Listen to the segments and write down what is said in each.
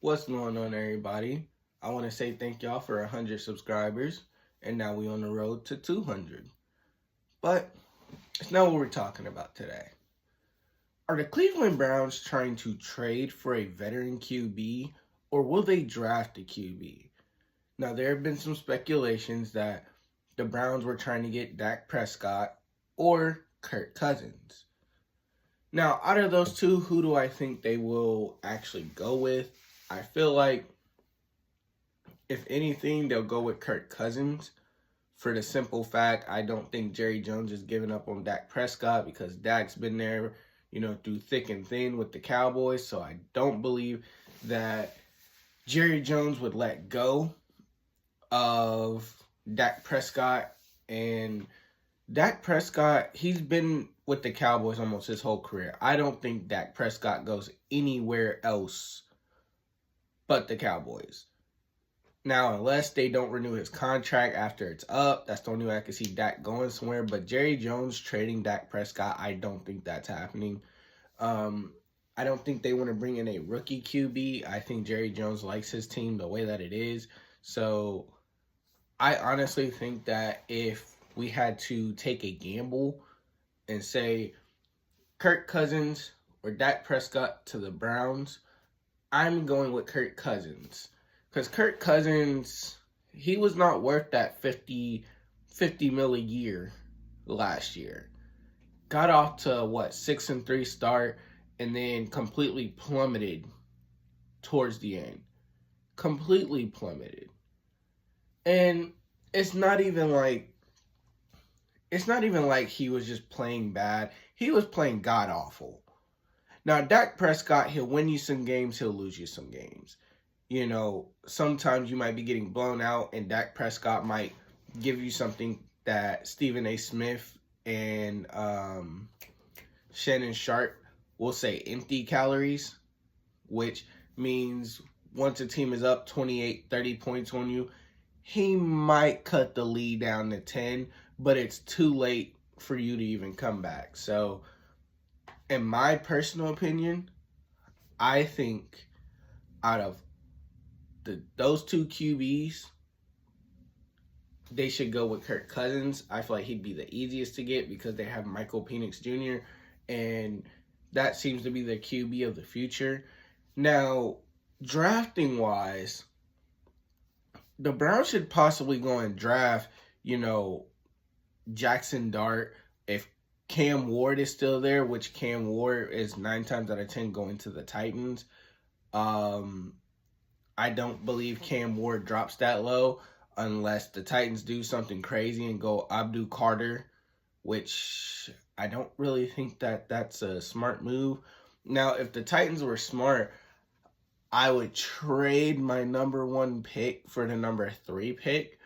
What's going on, everybody? I want to say thank y'all for 100 subscribers, and now we on the road to 200. But it's not what we're talking about today. Are the Cleveland Browns trying to trade for a veteran QB, or will they draft a QB? Now, there have been some speculations that the Browns were trying to get Dak Prescott or Kirk Cousins. Now, out of those two, who do I think they will actually go with? I feel like if anything, they'll go with Kirk Cousins for the simple fact I don't think Jerry Jones is giving up on Dak Prescott because Dak's been there, through thick and thin with the Cowboys. So I don't believe that Jerry Jones would let go of Dak Prescott. And Dak Prescott, he's been with the Cowboys almost his whole career. I don't think Dak Prescott goes anywhere else but the Cowboys. Now, unless they don't renew his contract after it's up, that's the only way I can see Dak going somewhere. But Jerry Jones trading Dak Prescott, I don't think that's happening. I don't think they want to bring in a rookie QB. I think Jerry Jones likes his team the way that it is. So I honestly think that if we had to take a gamble and say Kirk Cousins or Dak Prescott to the Browns, I'm going with Kirk Cousins. Because Kirk Cousins, he was not worth that 50 mil a year last year. Got off to 6-3 start and then completely plummeted towards the end. Completely plummeted. And it's not even like he was just playing bad. He was playing god awful. Now, Dak Prescott, he'll win you some games, he'll lose you some games. Sometimes you might be getting blown out, and Dak Prescott might give you something that Stephen A. Smith and Shannon Sharp will say empty calories, which means once a team is up 28, 30 points on you, he might cut the lead down to 10, but it's too late for you to even come back. So, in my personal opinion, I think out of those two QBs, they should go with Kirk Cousins. I feel like he'd be the easiest to get because they have Michael Penix Jr., and that seems to be the QB of the future. Now, drafting-wise, the Browns should possibly go and draft, Jackson Dart if Cam Ward is still there, which Cam Ward is 9 times out of 10 going to the Titans. I don't believe Cam Ward drops that low unless the Titans do something crazy and go Abdul Carter, which I don't really think that that's a smart move. Now, if the Titans were smart, I would trade my number 1 pick for the number 3 pick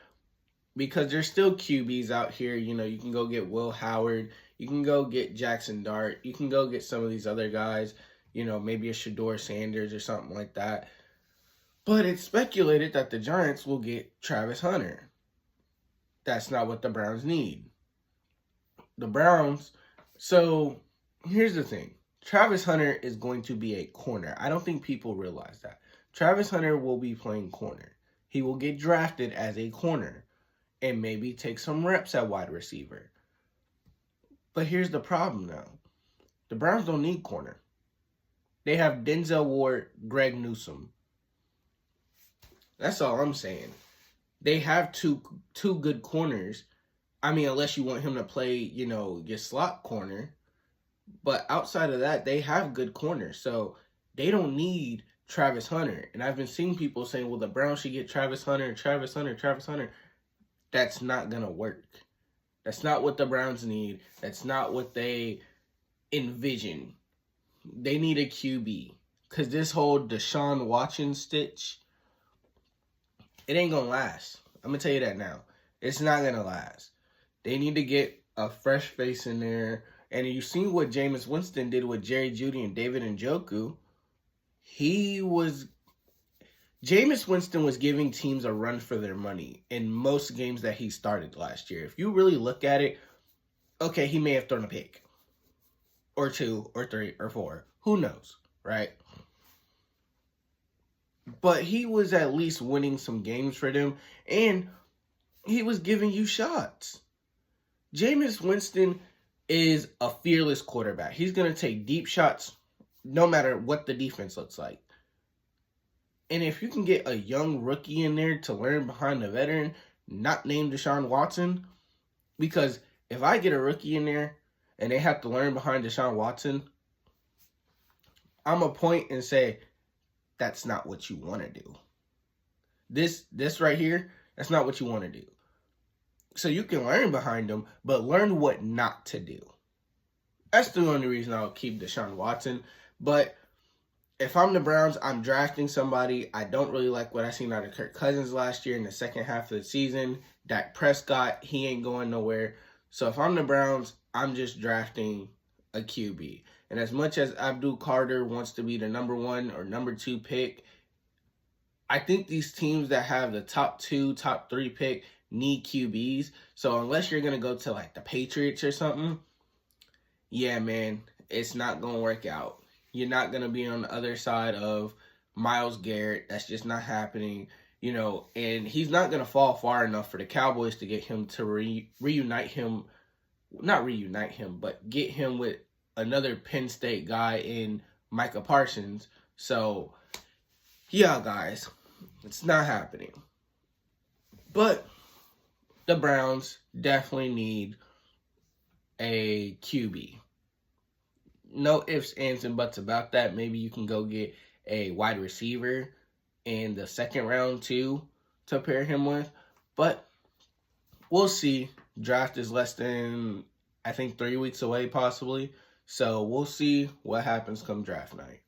because there's still QBs out here. You can go get Will Howard. You can go get Jackson Dart. You can go get some of these other guys, maybe a Shedeur Sanders or something like that. But it's speculated that the Giants will get Travis Hunter. That's not what the Browns need. The Browns, so here's the thing. Travis Hunter is going to be a corner. I don't think people realize that. Travis Hunter will be playing corner. He will get drafted as a corner and maybe take some reps at wide receiver. But here's the problem now. The Browns don't need corner. They have Denzel Ward, Greg Newsome. That's all I'm saying. They have two good corners. I mean, unless you want him to play, your slot corner. But outside of that, they have good corners. So they don't need Travis Hunter. And I've been seeing people saying, well, the Browns should get Travis Hunter. That's not going to work. That's not what the Browns need. That's not what they envision. They need a QB. Because this whole Deshaun Watson stitch, it ain't going to last. I'm going to tell you that now. It's not going to last. They need to get a fresh face in there. And you've seen what Jameis Winston did with Jerry Jeudy and David Njoku. Jameis Winston was giving teams a run for their money in most games that he started last year. If you really look at it, okay, he may have thrown a pick. Or 2, or 3, or 4. Who knows, right? but he was at least winning some games for them, and he was giving you shots. Jameis Winston is a fearless quarterback. He's going to take deep shots no matter what the defense looks like. And if you can get a young rookie in there to learn behind a veteran, not named Deshaun Watson, because if I get a rookie in there and they have to learn behind Deshaun Watson, I'm going to point and say, that's not what you want to do. This right here, that's not what you want to do. So you can learn behind them, but learn what not to do. That's the only reason I'll keep Deshaun Watson. But if I'm the Browns, I'm drafting somebody. I don't really like what I seen out of Kirk Cousins last year in the second half of the season. Dak Prescott, he ain't going nowhere. So if I'm the Browns, I'm just drafting a QB. And as much as Abdul Carter wants to be the number 1 or number 2 pick, I think these teams that have the top 2, top 3 pick need QBs. So unless you're going to go to like the Patriots or something, yeah, man, it's not going to work out. You're not going to be on the other side of Myles Garrett. That's just not happening, and he's not going to fall far enough for the Cowboys to get him to reunite him, not reunite him, but get him with another Penn State guy in Micah Parsons. So, yeah, guys, it's not happening. But the Browns definitely need a QB. No ifs, ands, and buts about that. Maybe you can go get a wide receiver in the second round too to pair him with. But we'll see. Draft is less than, I think, 3 weeks away possibly. So we'll see what happens come draft night.